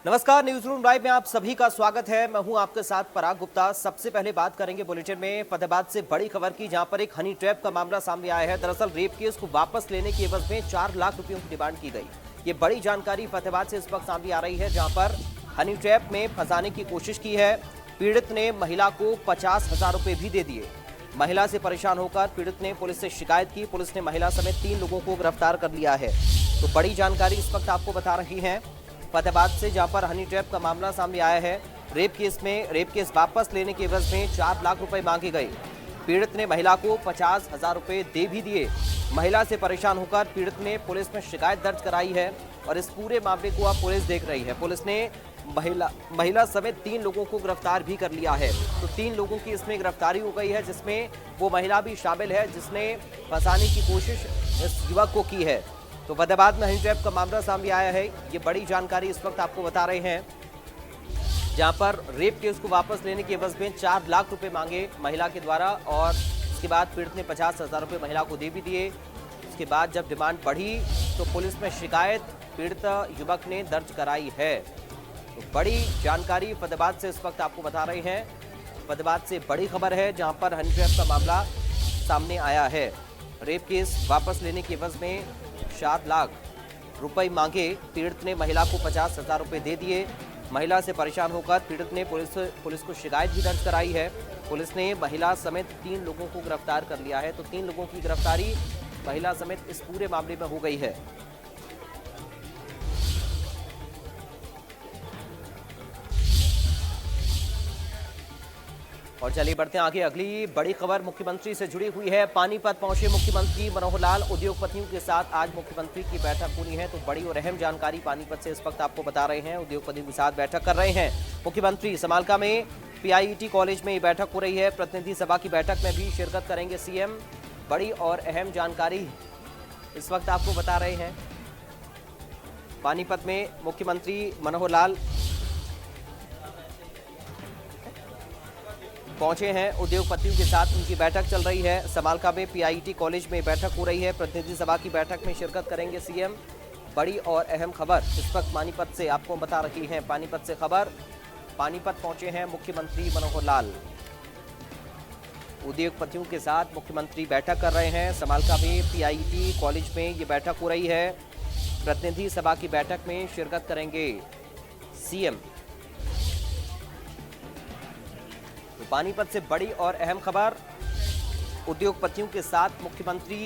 नमस्कार, news room live में आप सभी का स्वागत है। मैं हूं आपके साथ पराग गुप्ता। सबसे पहले बात करेंगे बुलेटिन में फतेहाबाद से बड़ी खबर की, जहां पर एक हनी ट्रैप का मामला सामने आया है। दरअसल रेप केस को वापस लेने की एवज में 4 लाख रुपयों की डिमांड की गई। ये बड़ी जानकारी फतेहाबाद से इस वक्त सामने आ रही है, जहां पर हनी ट्रैप में फंसाने की कोशिश की है। पीड़ित ने महिला को 50,000 रुपए भी दे दिए। महिला से परेशान होकर पीड़ित ने पुलिस से शिकायत की। पुलिस ने महिला समेत 3 लोगों को गिरफ्तार कर लिया है। तो बड़ी जानकारी इस वक्त आपको बता रही है फतेहाबाद से, जहां पर हनी ट्रैप का मामला सामने आया है। रेप केस वापस लेने के एवज में 4 लाख रुपए मांगे गए। पीड़ित ने महिला को 50,000 रुपए दे भी दिए। महिला से परेशान होकर पीड़ित ने पुलिस में शिकायत दर्ज कराई है और इस पूरे मामले को अब पुलिस देख रही है। पुलिस ने महिला समेत 3 लोगों को गिरफ्तार भी कर लिया है। तो 3 लोगों की इसमें गिरफ्तारी हो गई है, जिसमें वो महिला भी शामिल है जिसने फंसाने की कोशिश इस युवक को की है। तो फतेहाबाद में हनी ट्रैप का मामला सामने आया है। ये बड़ी जानकारी इस वक्त आपको बता रहे हैं, जहां पर रेप केस को वापस लेने के एवज में 4 लाख रुपए मांगे महिला के द्वारा और उसके बाद पीड़ित ने 50,000 रुपए महिला को दे भी दिए। उसके बाद जब डिमांड बढ़ी तो पुलिस में शिकायत पीड़ित युवक ने दर्ज कराई है। तो बड़ी जानकारी फतेहाबाद से इस वक्त आपको बता रहे हैं। फतेहाबाद से बड़ी खबर है, जहां पर हनी ट्रैप का मामला सामने आया है। रेप केस वापस लेने के एवज में 4 लाख रुपए मांगे। पीड़ित ने महिला को 50,000 रुपए दे दिए। महिला से परेशान होकर पीड़ित ने पुलिस को शिकायत भी दर्ज कराई है। पुलिस ने महिला समेत 3 लोगों को गिरफ्तार कर लिया है। तो 3 लोगों की गिरफ्तारी महिला समेत इस पूरे मामले में हो गई है। और चलिए बढ़ते हैं आगे। अगली बड़ी खबर मुख्यमंत्री से जुड़ी हुई है। पानीपत पहुंचे मुख्यमंत्री मनोहर लाल। उद्योगपतियों के साथ आज मुख्यमंत्री की बैठक हुई है। तो बड़ी और अहम जानकारी पानीपत से इस वक्त आपको बता रहे हैं। उद्योगपतियों के साथ बैठक कर रहे हैं मुख्यमंत्री। समालका में पीआईटी कॉलेज में ये बैठक हो रही है। प्रतिनिधि सभा की बैठक में भी शिरकत करेंगे सीएम। बड़ी और अहम जानकारी इस वक्त आपको बता रहे हैं। पानीपत में मुख्यमंत्री मनोहर लाल पहुंचे हैं। उद्योगपतियों के साथ उनकी बैठक चल रही है। समालका में पीआईटी कॉलेज में बैठक हो रही है। प्रतिनिधि सभा की बैठक में शिरकत करेंगे सीएम। बड़ी और अहम खबर इस वक्त पानीपत से आपको बता रही है। पानीपत से खबर, पानीपत पहुंचे हैं मुख्यमंत्री मनोहर लाल। उद्योगपतियों के साथ मुख्यमंत्री बैठक कर रहे हैं। समालका में पीआईटी कॉलेज में ये बैठक हो रही है। प्रतिनिधि सभा की बैठक में शिरकत करेंगे सीएम। पानीपत से बड़ी और अहम खबर, उद्योगपतियों के साथ मुख्यमंत्री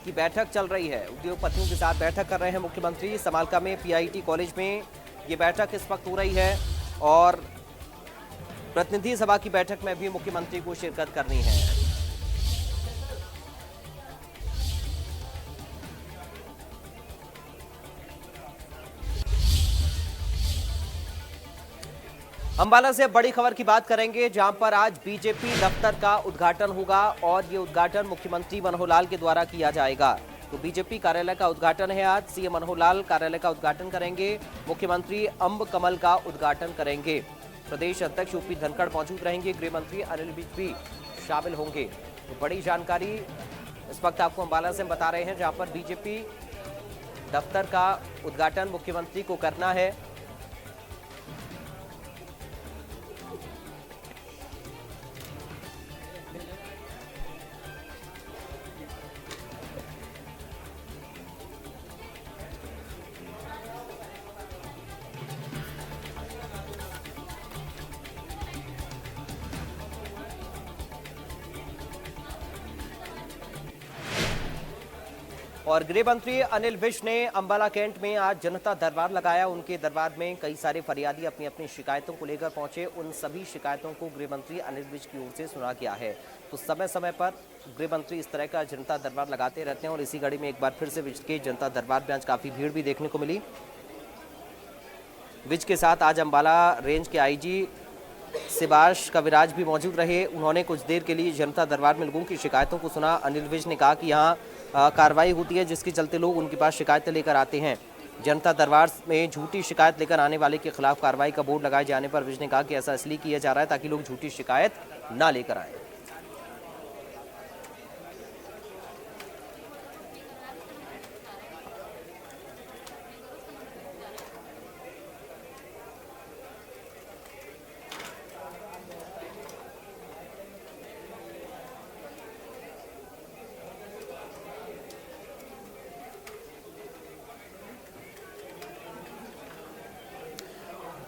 की बैठक चल रही है। उद्योगपतियों के साथ बैठक कर रहे हैं मुख्यमंत्री। समालका में पीआईटी कॉलेज में ये बैठक इस वक्त हो रही है और प्रतिनिधि सभा की बैठक में भी मुख्यमंत्री को शिरकत करनी है। अंबाला से बड़ी खबर की बात करेंगे, जहां पर आज बीजेपी दफ्तर का उद्घाटन होगा और ये उद्घाटन मुख्यमंत्री मनोहर लाल के द्वारा किया जाएगा। तो बीजेपी कार्यालय का उद्घाटन है आज। सीएम मनोहर लाल कार्यालय का उद्घाटन करेंगे। मुख्यमंत्री अम्ब कमल का उद्घाटन करेंगे। प्रदेश अध्यक्ष यूपी धनखड़ मौजूद रहेंगे। गृह मंत्री अनिल विज भी शामिल होंगे। तो बड़ी जानकारी इस वक्त आपको अंबाला से बता रहे हैं, जहां पर बीजेपी दफ्तर का उद्घाटन मुख्यमंत्री को करना है। और गृह मंत्री अनिल विज ने अंबाला कैंट में आज जनता दरबार लगाया। उनके दरबार में कई सारे फरियादी अपनी अपनी शिकायतों को लेकर पहुंचे। उन सभी शिकायतों को गृह मंत्री अनिल विज की ओर से सुना गया है। तो समय समय पर गृह मंत्री इस तरह का जनता दरबार लगाते रहते हैं और इसी कड़ी में एक बार फिर से विज के जनता दरबार में आज काफ़ी भीड़ भी देखने को मिली। विज के साथ आज अंबाला रेंज के आईजी शिवाश कविराज भी मौजूद रहे। उन्होंने कुछ देर के लिए जनता दरबार में लोगों की शिकायतों को सुना। अनिल विज ने कहा कि यहाँ कार्रवाई होती है, जिसके चलते लोग उनके पास शिकायतें लेकर आते हैं। जनता दरबार में झूठी शिकायत लेकर आने वाले के खिलाफ कार्रवाई का बोर्ड लगाए जाने पर विज ने कहा कि ऐसा इसलिए किया जा रहा है ताकि लोग झूठी शिकायत ना लेकर आए।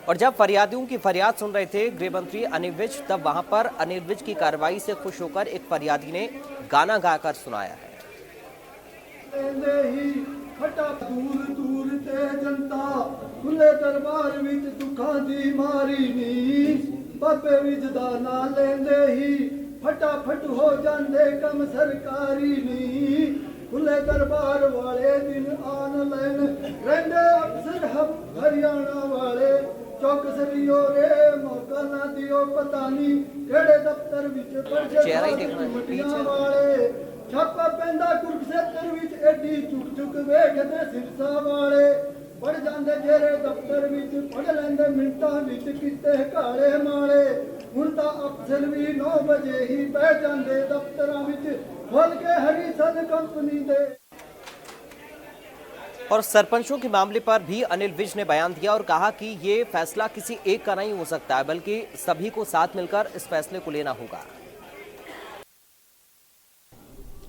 और जब फरियादियों की फरियाद सुन रहे थे गृह मंत्री अनिल विज, तब वहां पर अनिल विज की कार्रवाई से खुश होकर एक फरियादी ने गाना गाकर सुनाया है। खटा दूर दूर ते जनता खुले दरबार विच दुखां दी मारी नी बाबे विच दा ना लेंदे ही फटाफट हो जांदे कम सरकारी नी खुले दरबार वाले दिन आन लैन रहंदे अफसर हम हरियाणा वाले चौकसरियो रे मौका ना दियो पता नहीं केड़े दफ्तर विच चेहरा ही देखना है पीछे वाले छापा पैंदा कुरुक्षेत्र विच एडी चुक चुक वेखदे सिरसा वाले पढ़ जांदे जेरे दफ्तर विच पढ़ लैंदे मिंटां विच किते काले माले हुण तां अफसर भी 9 बजे ही बह जांदे दफ्तरां विच खोल के हरीसन कंपनी दे। और सरपंचों के मामले पर भी अनिल विज ने बयान दिया और कहा कि ये फैसला किसी एक का नहीं हो सकता है, बल्कि सभी को साथ मिलकर इस फैसले को लेना होगा।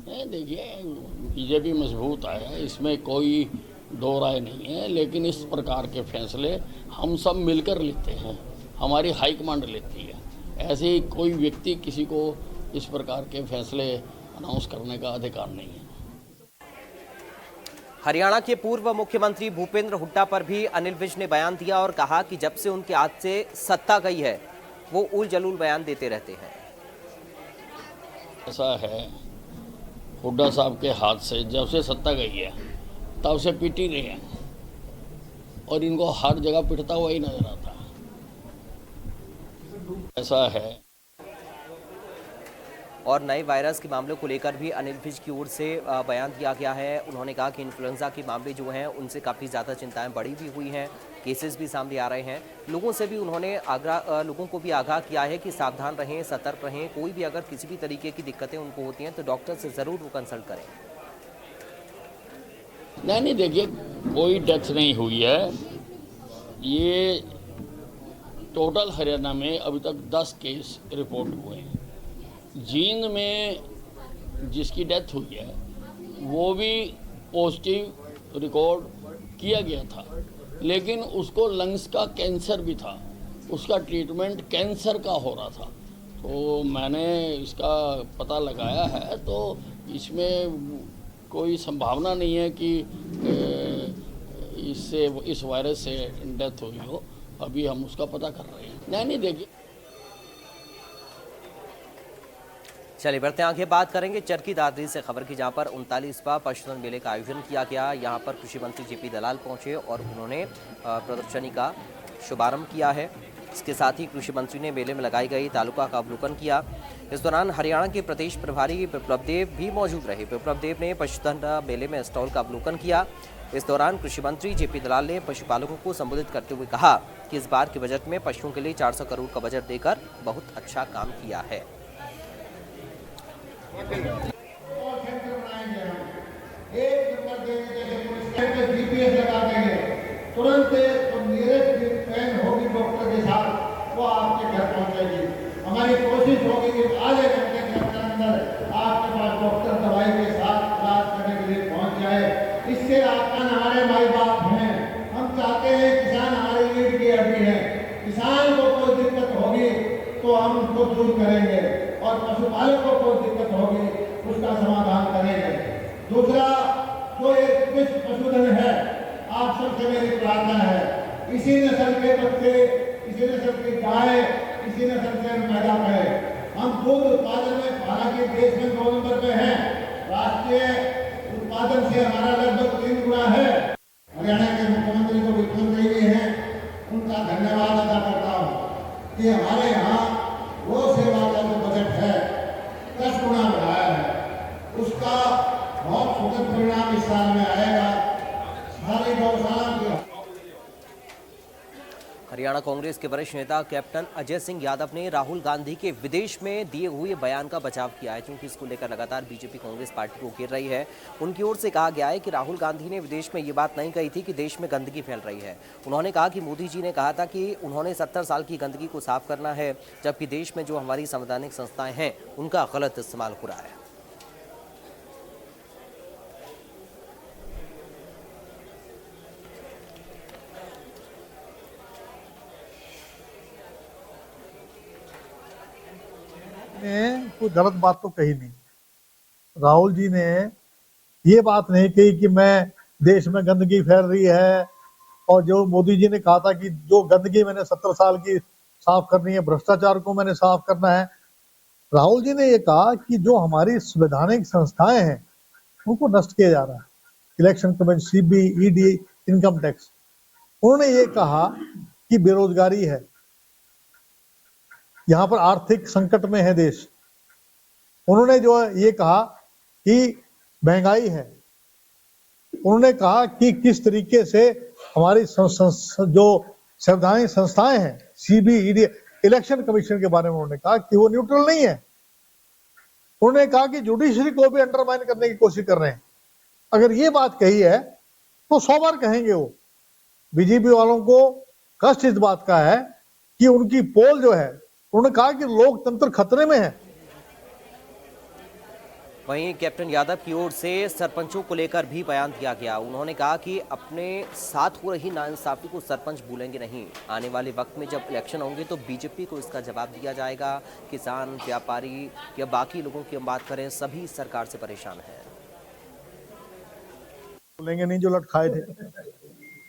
देखिए, बीजेपी मजबूत है, इसमें कोई दो राय नहीं है, लेकिन इस प्रकार के फैसले हम सब मिलकर लेते हैं, हमारी हाईकमांड लेती है। ऐसे ही कोई व्यक्ति किसी को इस प्रकार के फैसले अनाउंस करने का अधिकार नहीं है। हरियाणा के पूर्व मुख्यमंत्री भूपेंद्र हुड्डा पर भी अनिल विज ने बयान दिया और कहा कि जब से उनके हाथ से सत्ता गई है वो उल जलूल बयान देते रहते हैं। ऐसा है, हुड्डा साहब के हाथ से जब से सत्ता गई है तब से पीट ही रहे हैं और इनको हर जगह पिटता हुआ ही नजर आता है। ऐसा है। और नए वायरस के मामलों को लेकर भी अनिल विज की ओर से बयान दिया गया है। उन्होंने कहा कि इन्फ्लुएंजा के मामले जो हैं उनसे काफ़ी ज़्यादा चिंताएं बढ़ी भी हुई हैं, केसेस भी सामने आ रहे हैं। लोगों से भी उन्होंने लोगों को भी आगाह किया है कि सावधान रहें, सतर्क रहें, कोई भी अगर किसी भी तरीके की दिक्कतें उनको होती हैं तो डॉक्टर से ज़रूर वो कंसल्ट करें। नहीं, देखिए, कोई डेथ नहीं हुई है। ये टोटल हरियाणा में अभी तक 10 केस रिपोर्ट हुए हैं। जींद में जिसकी डेथ हुई है वो भी पॉजिटिव रिकॉर्ड किया गया था, लेकिन उसको लंग्स का कैंसर भी था, उसका ट्रीटमेंट कैंसर का हो रहा था। तो मैंने इसका पता लगाया है, तो इसमें कोई संभावना नहीं है कि इस वायरस से डेथ हुई हो। अभी हम उसका पता कर रहे हैं। नहीं, देखिए, चलिए बढ़ते हैं आगे, बात करेंगे चरखी दादरी से खबर की, जहां पर 39वां पशुधन मेले का आयोजन किया गया। यहां पर कृषि मंत्री जेपी दलाल पहुंचे और उन्होंने प्रदर्शनी का शुभारंभ किया है। इसके साथ ही कृषि मंत्री ने मेले में लगाई गई तालुका का अवलोकन किया। इस दौरान हरियाणा के प्रदेश प्रभारी विप्लव देव भी मौजूद रहे। विप्लव देव ने पशुधन मेले में स्टॉल का अवलोकन किया। इस दौरान कृषि मंत्री जेपी दलाल ने पशुपालकों को संबोधित करते हुए कहा कि इस बार के बजट में पशुओं के लिए 400 करोड़ का बजट देकर बहुत अच्छा काम किया है। GPS लगा देंगे, तुरंत जो नियरेस्ट ट्रेन होगी डॉक्टर के साथ वो आपके घर पहुंचेगी। हमारी कोशिश होगी कि आधे घंटे के अंदर आपके पास डॉक्टर दवाई के साथ इलाज करने के लिए पहुंच जाए। इससे आपका हमारे माई बाप हैं, हम चाहते हैं किसान हमारी रीढ़ की हड्डी है। किसान को कोई दिक्कत होगी तो हम उसको दूर करेंगे और पशुपालकों को दिक्कत होगी उसका समाधान करेंगे। दूसरा, जो एक विश्व पशुधन है, आप सबसे मेरी प्रार्थना है, इसी नस्ल के बच्चे, इसी नस्ल की गाय, इसी नस्ल से हम पैदा करें। हम दूध उत्पादन में हालांकि देश में 2 नंबर पे हैं, राष्ट्रीय उत्पादन से हमारा लगभग 3 गुना है। हरियाणा के मुख्यमंत्री को मुख्यमंत्री भी हैं, उनका धन्यवाद अदा करता हूँ कि हमारे यहाँ गौ सेवा का जो बजट है 10 गुना बढ़ाया है। उसका बहुत सुखद परिणाम इस साल में आएगा। सारी गौशाला की। हरियाणा कांग्रेस के वरिष्ठ नेता कैप्टन अजय सिंह यादव ने राहुल गांधी के विदेश में दिए हुए बयान का बचाव किया है, क्योंकि इसको लेकर लगातार बीजेपी कांग्रेस पार्टी को घेर रही है। उनकी ओर से कहा गया है कि राहुल गांधी ने विदेश में ये बात नहीं कही थी कि देश में गंदगी फैल रही है। उन्होंने कहा कि मोदी जी ने कहा था कि उन्होंने 70 साल की गंदगी को साफ करना है, जबकि देश में जो हमारी संवैधानिक संस्थाएं हैं उनका गलत इस्तेमाल हो रहा है। कोई गलत बात तो कही नहीं। राहुल जी ने ये बात नहीं कही कि मैं देश में गंदगी फैल रही है, और जो मोदी जी ने कहा था कि जो गंदगी मैंने 70 साल की साफ करनी है, भ्रष्टाचार को मैंने साफ करना है। राहुल जी ने ये कहा कि जो हमारी संवैधानिक संस्थाएं हैं उनको नष्ट किया जा रहा है, election commission, CB, ED, income tax. उन्होंने ये कहा कि बेरोजगारी है, यहाँ पर आर्थिक संकट में है देश। उन्होंने जो ये कहा कि महंगाई है। उन्होंने कहा कि किस तरीके से हमारी जो संवैधानिक संस्थाएं हैं, सीबी, ईडी, इलेक्शन कमीशन के बारे में उन्होंने कहा कि वो न्यूट्रल नहीं है। उन्होंने कहा कि जुडिशरी को भी अंडरमाइन करने की कोशिश कर रहे हैं। अगर ये बात कही है तो 100 बार कहेंगे वो। बीजेपी वालों को कष्ट इस बात का है कि उनकी पोल जो है, उन्होंने कहा कि लोकतंत्र खतरे में है। वहीं कैप्टन यादव की ओर से सरपंचों को लेकर भी बयान दिया गया। उन्होंने कहा कि अपने साथ हो रही नाइंसाफी को सरपंच भूलेंगे नहीं। आने वाले वक्त में जब इलेक्शन होंगे तो बीजेपी को इसका जवाब दिया जाएगा। किसान, व्यापारी या बाकी लोगों की हम बात करें, सभी सरकार से परेशान हैं। भूलेंगे नहीं जो लट खाए थे,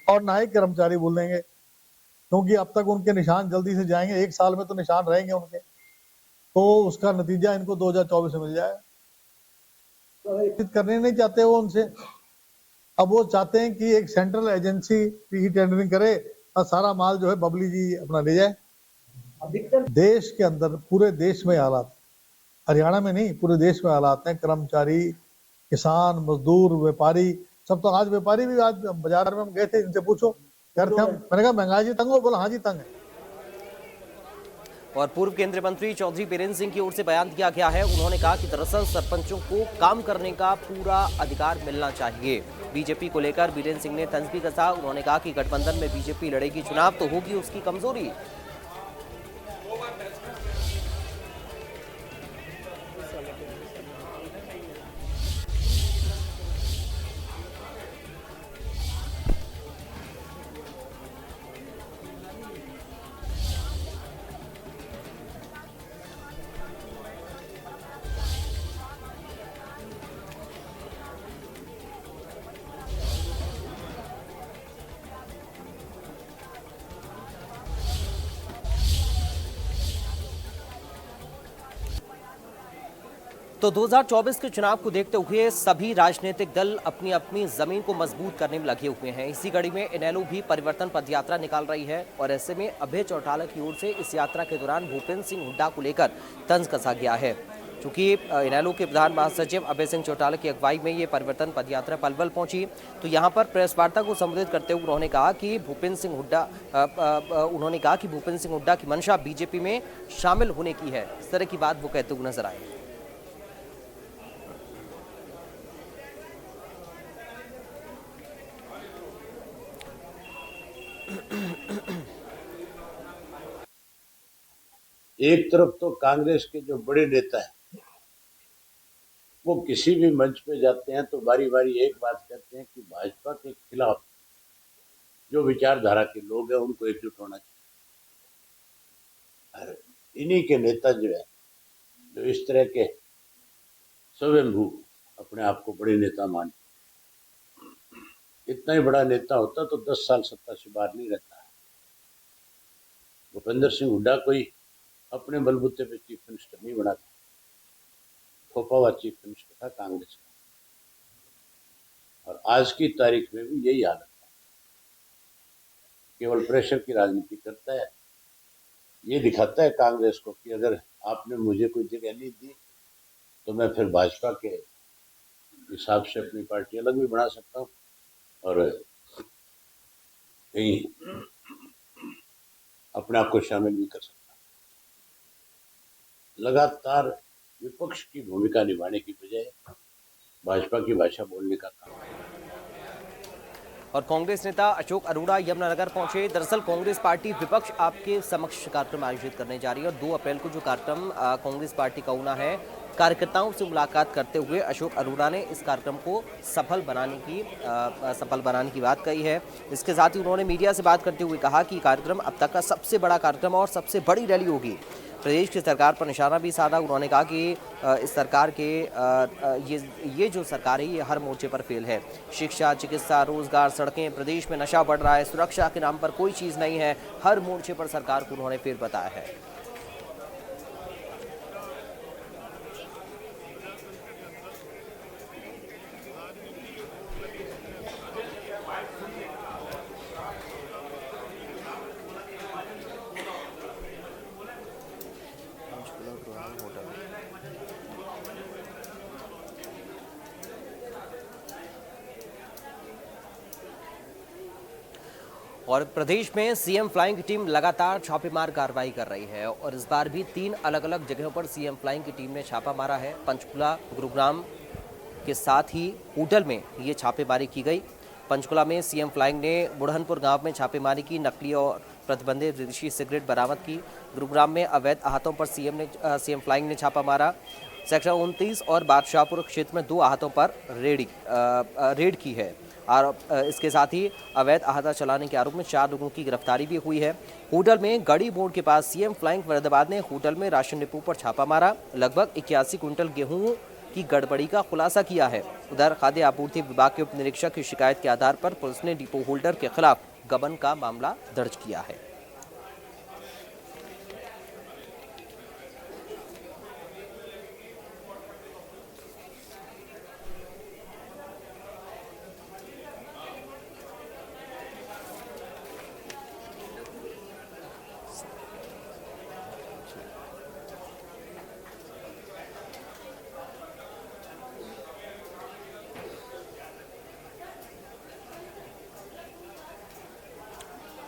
और ना ही कर्मचारी भूलेंगे, क्योंकि अब तक उनके निशान जल्दी से जाएंगे। 1 साल में तो निशान रहेंगे उनके, तो उसका नतीजा इनको 2024 में मिल जाएगा। करने नहीं चाहते वो उनसे। अब वो चाहते हैं कि एक सेंट्रल एजेंसी ही टेंडरिंग करे और सारा माल जो है बबली जी अपना ले जाए। देश के अंदर, पूरे देश में हालात, हरियाणा में नहीं पूरे देश में हालात हैं। कर्मचारी, किसान, मजदूर, व्यापारी, सब तो आज व्यापारी भी, आज बाजार में हम गए थे, इनसे पूछो यार थे हम, मैंने कहा महंगाई जी तंग हो, बोला हाँ जी तंग है। और पूर्व केंद्रीय मंत्री चौधरी बीरेंद्र सिंह की ओर से बयान दिया गया है। उन्होंने कहा कि दरअसल सरपंचों को काम करने का पूरा अधिकार मिलना चाहिए। बीजेपी को लेकर बीरेंद्र सिंह ने तंज भी कसा। उन्होंने कहा कि गठबंधन में बीजेपी लड़ेगी चुनाव तो होगी उसकी कमजोरी। तो 2024 के चुनाव को देखते हुए सभी राजनीतिक दल अपनी अपनी जमीन को मजबूत करने में लगे हुए हैं। इसी कड़ी में इनेलो भी परिवर्तन पद यात्रा निकाल रही है और ऐसे में अभय चौटाला की ओर से इस यात्रा के दौरान भूपेंद्र सिंह हुड्डा को लेकर तंज कसा गया है। चूंकि इनेलो के प्रधान महासचिव अभय सिंह चौटाला की अगुवाई में ये परिवर्तन पद यात्रा पलवल पहुंची, तो यहां पर प्रेस वार्ता को संबोधित करते हुए उन्होंने कहा कि भूपेंद्र सिंह हुड्डा की मंशा बीजेपी में शामिल होने की है। इस तरह की बात वो कहते हुए नजर आए। एक तरफ तो कांग्रेस के जो बड़े नेता हैं वो किसी भी मंच पे जाते हैं तो बारी बारी एक बात कहते हैं कि भाजपा के खिलाफ जो विचारधारा के लोग हैं उनको एकजुट होना चाहिए। और इन्हीं के नेता जो है, जो इस तरह के स्वयंभू अपने आप को बड़े नेता मानते, इतना ही बड़ा नेता होता तो 10 साल सत्ता से बाहर नहीं रहता। भूपेंद्र सिंह हुड्डा कोई अपने बलबूते पे चीफ मिनिस्टर नहीं बना था, थोपा हुआ चीफ मिनिस्टर था कांग्रेस का। और आज की तारीख में भी यही हालत है, केवल प्रेशर की राजनीति करता है। ये दिखाता है कांग्रेस को कि अगर आपने मुझे कोई जगह नहीं दी तो मैं फिर भाजपा के हिसाब से अपनी पार्टी अलग भी बना सकता हूँ और कहीं अपने आप को शामिल भी कर सकता हूँ। लगातार विपक्ष की भूमिका निभाने की बजाय भाजपा की भाषा बोलने का काम। और कांग्रेस नेता अशोक अरोड़ा यमुनानगर पहुंचे। दरअसल कांग्रेस पार्टी विपक्ष आपके समक्ष कार्यक्रम आयोजित करने जा रही है और 2 अप्रैल को जो कार्यक्रम कांग्रेस पार्टी का होना है, कार्यकर्ताओं से मुलाकात करते हुए अशोक अरोड़ा ने इस कार्यक्रम को सफल बनाने की बात कही है। इसके साथ ही उन्होंने मीडिया से बात करते हुए कहा कि कार्यक्रम अब तक का सबसे बड़ा कार्यक्रम और सबसे बड़ी रैली होगी। प्रदेश की सरकार पर निशाना भी साधा। उन्होंने कहा कि इस सरकार के ये जो सरकार है ये हर मोर्चे पर फेल है। शिक्षा, चिकित्सा, रोजगार, सड़कें, प्रदेश में नशा बढ़ रहा है, सुरक्षा के नाम पर कोई चीज़ नहीं है, हर मोर्चे पर सरकार को उन्होंने फेल बताया है। और प्रदेश में सीएम फ्लाइंग की टीम लगातार छापेमार कार्रवाई कर रही है और इस बार भी 3 अलग अलग जगहों पर सीएम फ्लाइंग की टीम ने छापा मारा है। पंचकुला, गुरुग्राम के साथ ही होटल में ये छापेमारी की गई। पंचकुला में सीएम फ्लाइंग ने बुढ़नपुर गांव में छापेमारी की, नकली और प्रतिबंधित विदेशी सिगरेट बरामद की। गुरुग्राम में अवैध आहतों पर सीएम फ्लाइंग ने छापा मारा। सेक्टर 29 और बादशाहपुर क्षेत्र में 2 आहतों पर रेड की है और इसके साथ ही अवैध अहाता चलाने के आरोप में 4 लोगों की गिरफ्तारी भी हुई है। होटल में गढ़ी मोड़ के पास सीएम फ्लाइंग फरीदाबाद ने होटल में राशन डिपो पर छापा मारा। लगभग 81 क्विंटल गेहूं की गड़बड़ी का खुलासा किया है। उधर खाद्य आपूर्ति विभाग के उप निरीक्षक की शिकायत के आधार पर पुलिस ने डिपो होल्डर के खिलाफ गबन का मामला दर्ज किया है।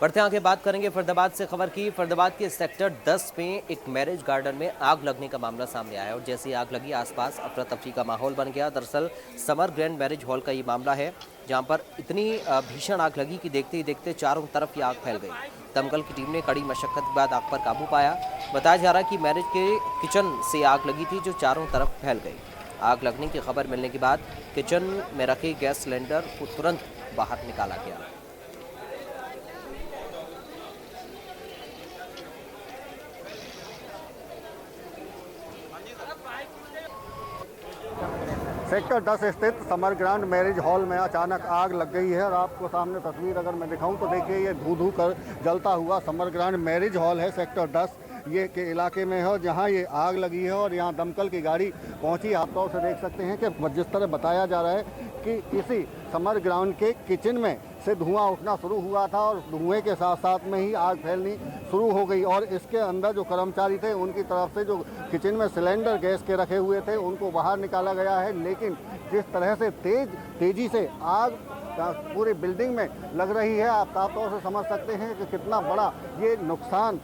बढ़ते आगे बात करेंगे फरीदाबाद से खबर की। फरीदाबाद के सेक्टर 10 में एक मैरिज गार्डन में आग लगने का मामला सामने आया और जैसे आग लगी आसपास अफरा तफरी का माहौल बन गया। दरअसल समर ग्रैंड मैरिज हॉल का ये मामला है जहां पर इतनी भीषण आग लगी कि देखते ही देखते चारों तरफ ये आग फैल गई। दमकल की टीम ने कड़ी मशक्कत के बाद आग पर काबू पाया। बताया जा रहा है कि मैरिज के किचन से आग लगी थी जो चारों तरफ फैल गई। आग लगने की खबर मिलने के बाद किचन में रखे गैस सिलेंडर को तुरंत बाहर निकाला गया। सेक्टर 10 स्थित समर ग्रांड मैरिज हॉल में अचानक आग लग गई है और आपको सामने तस्वीर अगर मैं दिखाऊं तो देखिए ये धू धू कर जलता हुआ समर ग्रांड मैरिज हॉल है सेक्टर 10 ये के इलाके में है और जहां ये आग लगी है और यहां दमकल की गाड़ी पहुंची। आप तो उसे देख सकते हैं कि जिस तरह बताया जा रहा है कि इसी समर ग्राउंड के किचन में से धुआं उठना शुरू हुआ था और धुएं के साथ साथ में ही आग फैलनी शुरू हो गई और इसके अंदर जो कर्मचारी थे उनकी तरफ से जो किचन में सिलेंडर गैस के रखे हुए थे उनको बाहर निकाला गया है। लेकिन जिस तरह से तेजी से आग पूरी बिल्डिंग में लग रही है आप साफ तौर से समझ सकते हैं कि कितना बड़ा ये नुकसान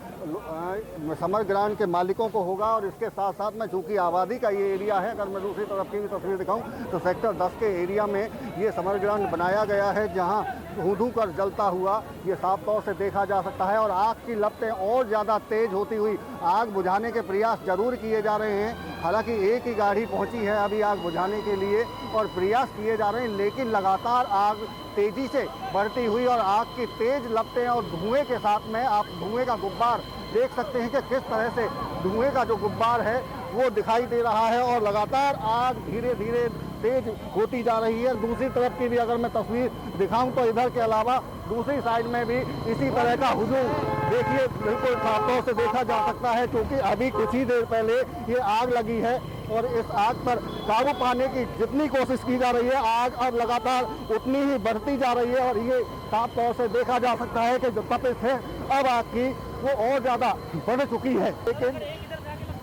समर ग्रांड के मालिकों को होगा। और इसके साथ साथ में चूँकि आबादी का ये एरिया है, अगर मैं दूसरी तरफ की भी तस्वीर दिखाऊं तो सेक्टर 10 के एरिया में ये समर ग्रांड बनाया गया है जहां धू कर जलता हुआ ये साफ तौर से देखा जा सकता है। और आग की लपटें और ज़्यादा तेज होती हुई आग बुझाने के प्रयास जरूर किए जा रहे हैं। हालांकि एक ही गाड़ी पहुंची है अभी आग बुझाने के लिए और प्रयास किए जा रहे हैं, लेकिन लगातार आग तेजी से बढ़ती हुई और आग की तेज लपटें और धुएं के साथ में आप धुएं का गुब्बार देख सकते हैं कि किस तरह से धुएं का जो गुब्बार है वो दिखाई दे रहा है और लगातार आग धीरे धीरे तेज होती जा रही है। दूसरी तरफ की भी अगर मैं तस्वीर दिखाऊं तो इधर के अलावा दूसरी साइड में भी इसी तरह का हुजूम देखिए बिल्कुल साफ तौर से देखा जा सकता है, क्योंकि अभी कुछ ही देर पहले ये आग लगी है और इस आग पर काबू पाने की जितनी कोशिश की जा रही है आग अब लगातार उतनी ही बढ़ती जा रही है और ये साफ तौर से देखा जा सकता है कि जो तपिश है अब आग की वो और ज़्यादा बढ़ चुकी है। लेकिन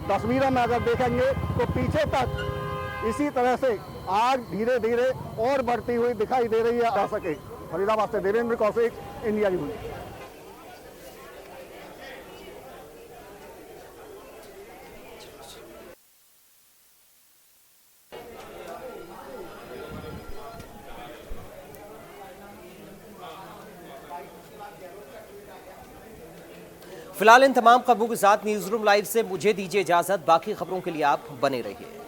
तस्वीरों में अगर देखेंगे तो पीछे तक इसी तरह से आग धीरे धीरे और बढ़ती हुई दिखाई दे रही है। जा सके फरीदाबाद से देवेंद्र कौशिक, इंडिया न्यूज। फिलहाल इन तमाम खबरों के साथ न्यूज रूम लाइव से मुझे दीजिए इजाजत। बाकी खबरों के लिए आप बने रहिए।